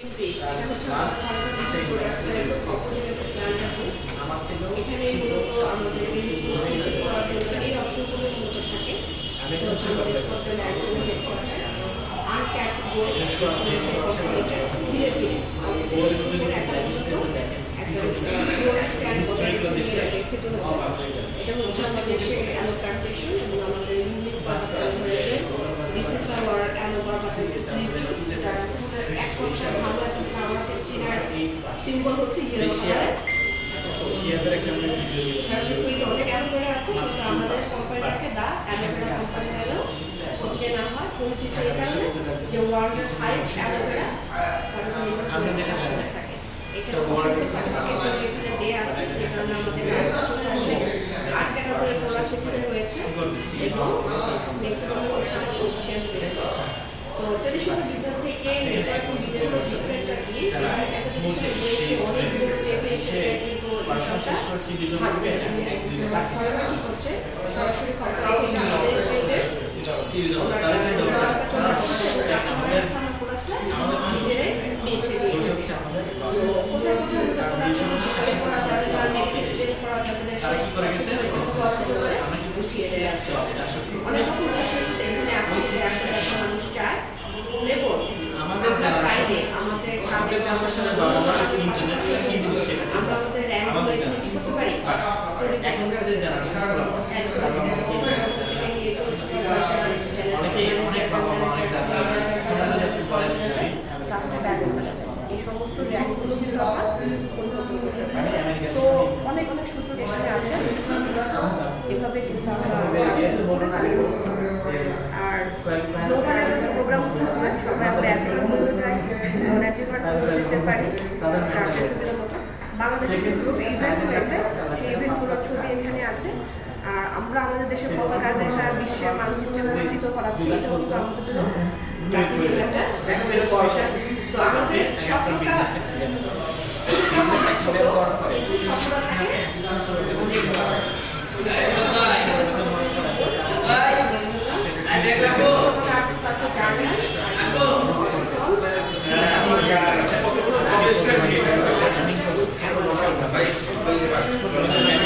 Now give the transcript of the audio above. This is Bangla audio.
এটা হচ্ছে আমাদের ভারতের আমার থেকেও এখানে মূলত আমাদের করার জন্য এই অপশনগুলো মূলত থাকে। আমি হচ্ছে একজন হেড করা যায় আর ক্যাটেগরি ধীরে ধীরে এটা হচ্ছে আমাদের সেই অ্যালোপ্লান্টেশন এবং আমাদের ইউনিক সিম্বল হচ্ছে অনেক অ্যালোভেরা আছে, কিন্তু আমাদের কোম্পানিটাকে দা অ্যালোভেরা কোম্পানি চেনা হয়, পরিচিত এই কারণে যে ওয়ার্ল্ডের হাইয়েস্ট অ্যালোভেরা থাকে। এখানে অসংখ্য সার্টিফিকেট এখানে দেয়া আছে, যে কারণে আমাদের চলে আসে 8 ক্যাটাগরি প্রোডাক্ট এখানে রয়েছে এবং ম্যাক্সিমাম হচ্ছে আমাদের তো ট্রেডিশনাল বিজনেস থেকে নেটওয়ার্ক বিজনেস ডিফারেন্টটা কি অনেকগুলো স্টেপ এসে কিন্তু শেষ করে সিভি জমা দিবে হচ্ছে সরাসরি কর্পোরেট সিভি জমা তাহলে যে আমাদের নিজেরাই বেছে দিয়ে আমাদের কোথায় কোথায় করা যাবে না নেগেটিভ করা যাবে না তারা কি করে গেছে আমরা কি বুঝিয়ে দেয়া আছে অনেক এখানে আছে মানুষ চায় এবং আমাদের চাইলে আমাদের কাজের সাথে ইন্টারনেট কি জিনিস আমরা আমাদের ল্যাঙ্গুয়েজ করতে পারি এখনকার যে জেনারেশন অনেকেই অনেক বাবা মা অনেক দাদা কাজটা ব্যাক করতে চায়, এই সমস্ত র্যাঙ্কগুলো কিন্তু আমরা উন্নত করতে পারি। তো অনেক অনেক সুযোগ এখানে আছে, এভাবে কিন্তু আমরা করে থাকি। আর গ্লোবাল আমাদের প্রোগ্রামগুলো হয়, সবাই আমরা অ্যাচিভার হয়ে যায়, নন অ্যাচিভার হয়ে যেতে পারি তাদের সুবিধা মতো। বাংলাদেশে কিছু কিছু ইভেন্ট হয়েছে, সেই ইভেন্টগুলোর ছবি এখানে আছে। আর আমরা আমাদের দেশের পতাকা দেশে বিশ্বের মানচিত্রে পরিচিত করাচ্ছি, এটাও কিন্তু আমাদের জন্য তো আমাদের সবটা